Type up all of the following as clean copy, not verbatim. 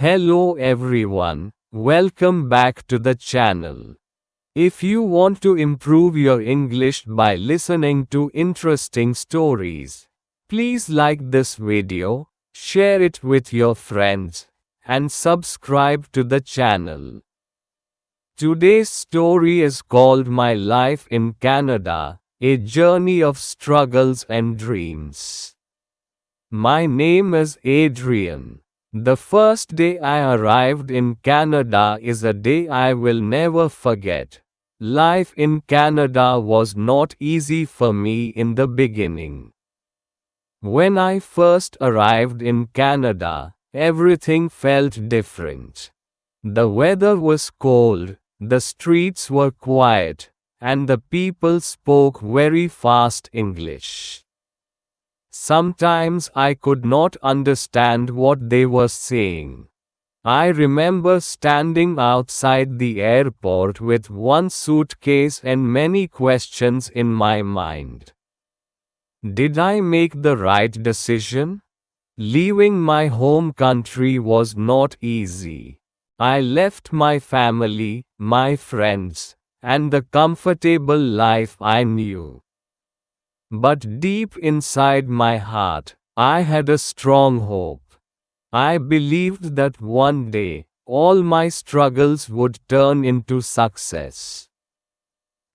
Hello everyone, welcome back to the channel. If you want to improve your English by listening to interesting stories, please like this video, share it with your friends, and subscribe to the channel. Today's story is called My Life in Canada, a journey of struggles and dreams. My name is Adrian. The first day I arrived in Canada is a day I will never forget. Life in Canada was not easy for me in the beginning. When I first arrived in Canada, everything felt different. The weather was cold, the streets were quiet, and the people spoke very fast English. Sometimes I could not understand what they were saying. I remember standing outside the airport with one suitcase and many questions in my mind. Did I make the right decision? Leaving my home country was not easy. I left my family, my friends, and the comfortable life I knew. But deep inside my heart, I had a strong hope. I believed that one day, all my struggles would turn into success.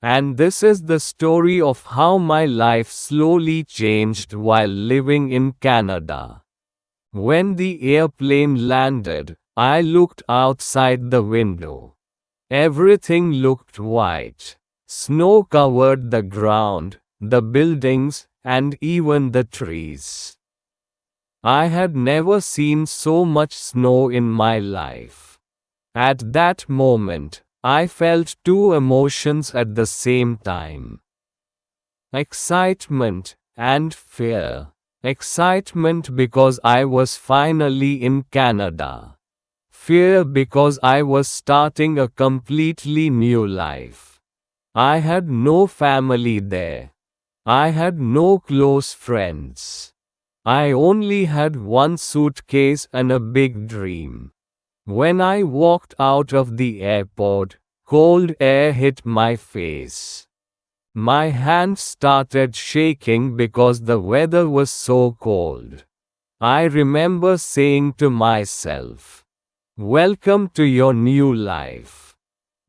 And this is the story of how my life slowly changed while living in Canada. When the airplane landed, I looked outside the window. Everything looked white. Snow covered the ground, the buildings, and even the trees. I had never seen so much snow in my life. At that moment, I felt two emotions at the same time. Excitement and fear. Excitement because I was finally in Canada. Fear because I was starting a completely new life. I had no family there. I had no close friends. I only had one suitcase and a big dream. When I walked out of the airport, cold air hit my face. My hands started shaking because the weather was so cold. I remember saying to myself, "Welcome to your new life."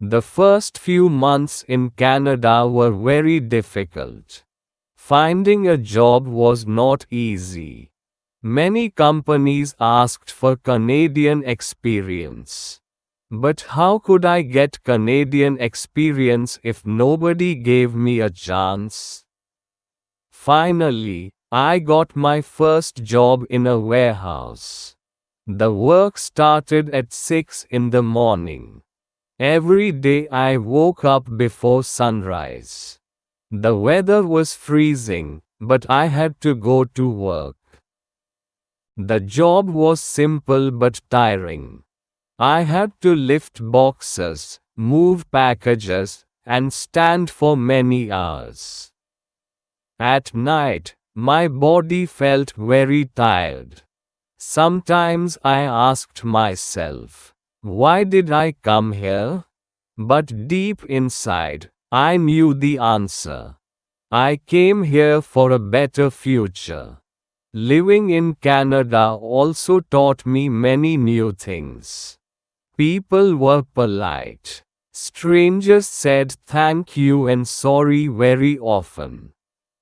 The first few months in Canada were very difficult. Finding a job was not easy. Many companies asked for Canadian experience. But how could I get Canadian experience if nobody gave me a chance? Finally, I got my first job in a warehouse. The work started at 6 in the morning. Every day I woke up before sunrise. The weather was freezing, but I had to go to work. The job was simple but tiring. I had to lift boxes, move packages, and stand for many hours. At night, my body felt very tired. Sometimes I asked myself, why did I come here? But deep inside, I knew the answer. I came here for a better future. Living in Canada also taught me many new things. People were polite. Strangers said thank you and sorry very often.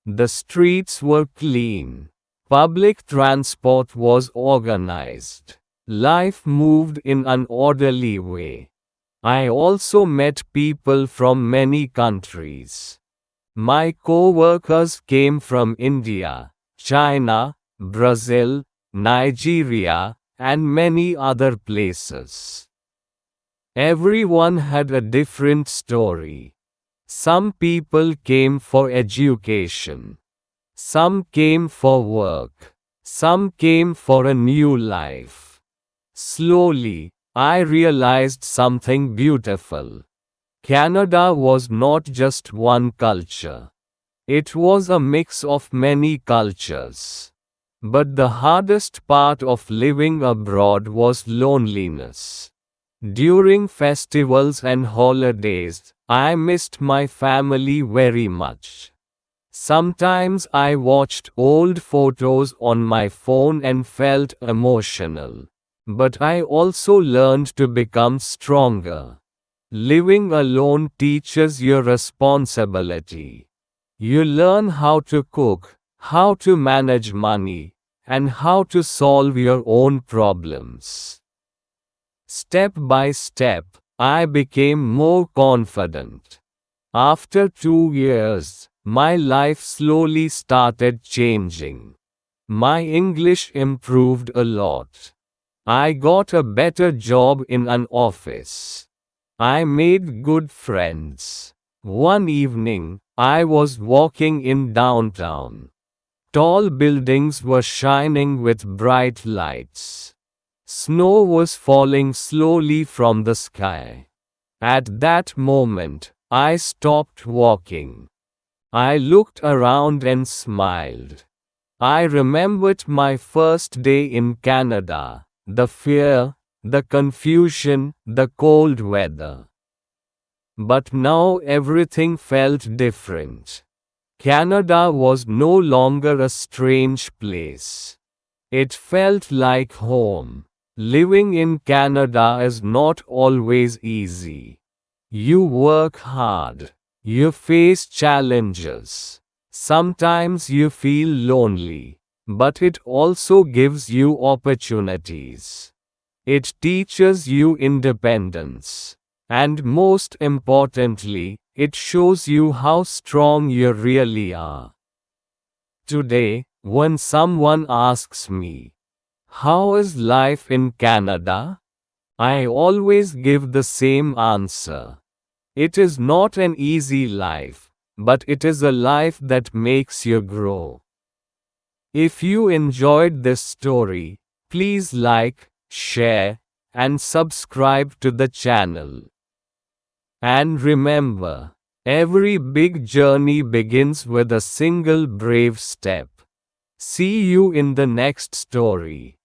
The streets were clean. Public transport was organized. Life moved in an orderly way. I also met people from many countries. My co-workers came from India, China, Brazil, Nigeria, and many other places. Everyone had a different story. Some people came for education. Some came for work. Some came for a new life. Slowly, I realized something beautiful. Canada was not just one culture. It was a mix of many cultures. But the hardest part of living abroad was loneliness. During festivals and holidays, I missed my family very much. Sometimes I watched old photos on my phone and felt emotional. But I also learned to become stronger. Living alone teaches you responsibility. You learn how to cook, how to manage money, and how to solve your own problems. Step by step, I became more confident. After 2 years, my life slowly started changing. My English improved a lot. I got a better job in an office. I made good friends. One evening, I was walking in downtown. Tall buildings were shining with bright lights. Snow was falling slowly from the sky. At that moment, I stopped walking. I looked around and smiled. I remembered my first day in Canada, the fear, the confusion, the cold weather. But now everything felt different. Canada was no longer a strange place. It felt like home. Living in Canada is not always easy. You work hard. You face challenges. Sometimes you feel lonely. But it also gives you opportunities. It teaches you independence. And most importantly, it shows you how strong you really are. Today, when someone asks me, "How is life in Canada?" I always give the same answer. It is not an easy life, but it is a life that makes you grow. If you enjoyed this story, please like, share, and subscribe to the channel. And remember, every big journey begins with a single brave step. See you in the next story.